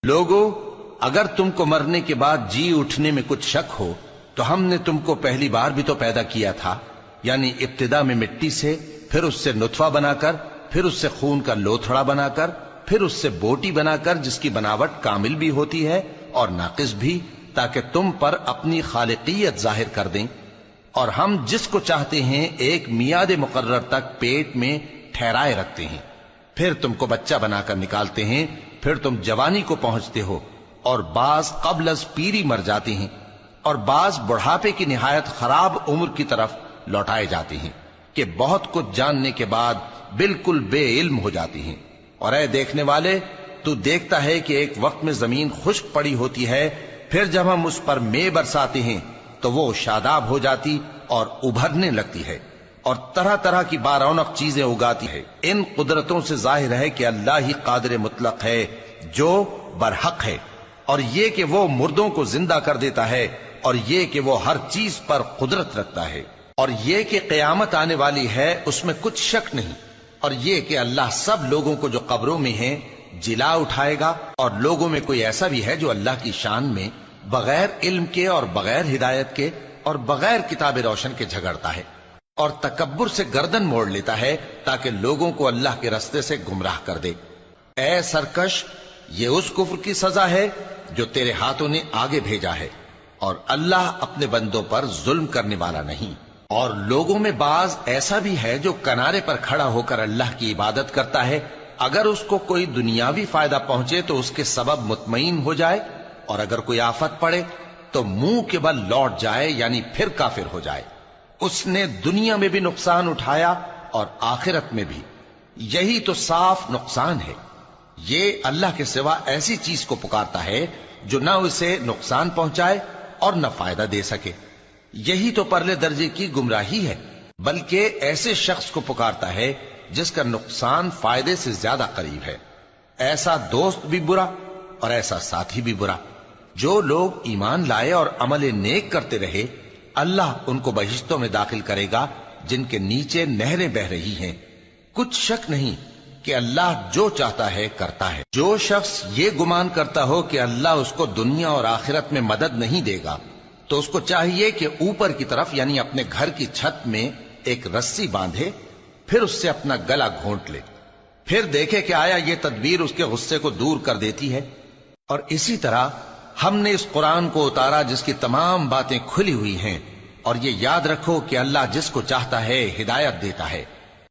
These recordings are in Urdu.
لوگو، اگر تم کو مرنے کے بعد جی اٹھنے میں کچھ شک ہو تو ہم نے تم کو پہلی بار بھی تو پیدا کیا تھا، یعنی ابتدا میں مٹی سے، پھر اس سے نطفہ بنا کر، پھر اس سے خون کا لوتھڑا بنا کر، پھر اس سے بوٹی بنا کر جس کی بناوٹ کامل بھی ہوتی ہے اور ناقص بھی، تاکہ تم پر اپنی خالقیت ظاہر کر دیں۔ اور ہم جس کو چاہتے ہیں ایک میعاد مقرر تک پیٹ میں ٹھہرائے رکھتے ہیں، پھر تم کو بچہ بنا کر نکالتے ہیں، پھر تم جوانی کو پہنچتے ہو، اور بعض قبل از پیری مر جاتے ہیں، اور بعض بڑھاپے کی نہایت خراب عمر کی طرف لوٹائے جاتے ہیں کہ بہت کچھ جاننے کے بعد بالکل بے علم ہو جاتی ہیں۔ اور اے دیکھنے والے، تو دیکھتا ہے کہ ایک وقت میں زمین خشک پڑی ہوتی ہے، پھر جب ہم اس پر مے برساتے ہیں تو وہ شاداب ہو جاتی اور ابھرنے لگتی ہے اور طرح طرح کی بارونق چیزیں اگاتی ہے۔ ان قدرتوں سے ظاہر ہے کہ اللہ ہی قادر مطلق ہے جو برحق ہے، اور یہ کہ وہ مردوں کو زندہ کر دیتا ہے، اور یہ کہ وہ ہر چیز پر قدرت رکھتا ہے، اور یہ کہ قیامت آنے والی ہے اس میں کچھ شک نہیں، اور یہ کہ اللہ سب لوگوں کو جو قبروں میں ہیں جلا اٹھائے گا، اور لوگوں میں کوئی ایسا بھی ہے جو اللہ کی شان میں بغیر علم کے اور بغیر ہدایت کے اور بغیر کتاب روشن کے جھگڑتا ہے اور تکبر سے گردن موڑ لیتا ہے تاکہ لوگوں کو اللہ کے رستے سے گمراہ کر دے۔ اے سرکش، یہ اس کفر کی سزا ہے جو تیرے ہاتھوں نے آگے بھیجا ہے، اور اللہ اپنے بندوں پر ظلم کرنے والا نہیں۔ اور لوگوں میں بعض ایسا بھی ہے جو کنارے پر کھڑا ہو کر اللہ کی عبادت کرتا ہے، اگر اس کو کوئی دنیاوی فائدہ پہنچے تو اس کے سبب مطمئن ہو جائے، اور اگر کوئی آفت پڑے تو منہ کے بل لوٹ جائے، یعنی پھر کافر ہو جائے۔ اس نے دنیا میں بھی نقصان اٹھایا اور آخرت میں بھی، یہی تو صاف نقصان ہے۔ یہ اللہ کے سوا ایسی چیز کو پکارتا ہے جو نہ اسے نقصان پہنچائے اور نہ فائدہ دے سکے، یہی تو پرلے درجے کی گمراہی ہے۔ بلکہ ایسے شخص کو پکارتا ہے جس کا نقصان فائدے سے زیادہ قریب ہے۔ ایسا دوست بھی برا اور ایسا ساتھی بھی برا۔ جو لوگ ایمان لائے اور عمل نیک کرتے رہے، اللہ ان کو بہشتوں میں داخل کرے گا جن کے نیچے نہریں بہ رہی ہیں۔ کچھ شک نہیں کہ اللہ جو چاہتا ہے کرتا ہے۔ جو شخص یہ گمان کرتا ہو کہ اللہ اس کو دنیا اور آخرت میں مدد نہیں دے گا، تو اس کو چاہیے کہ اوپر کی طرف یعنی اپنے گھر کی چھت میں ایک رسی باندھے، پھر اس سے اپنا گلا گھونٹ لے، پھر دیکھے کہ آیا یہ تدبیر اس کے غصے کو دور کر دیتی ہے۔ اور اسی طرح ہم نے اس قرآن کو اتارا جس کی تمام باتیں کھلی ہوئی ہیں، اور یہ یاد رکھو کہ اللہ جس کو چاہتا ہے ہدایت دیتا ہے۔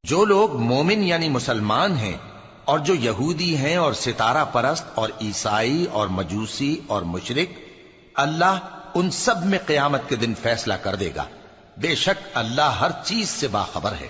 جو لوگ مومن یعنی مسلمان ہیں اور جو یہودی ہیں اور ستارہ پرست اور عیسائی اور مجوسی اور مشرک، اللہ ان سب میں قیامت کے دن فیصلہ کر دے گا۔ بے شک اللہ ہر چیز سے باخبر ہے۔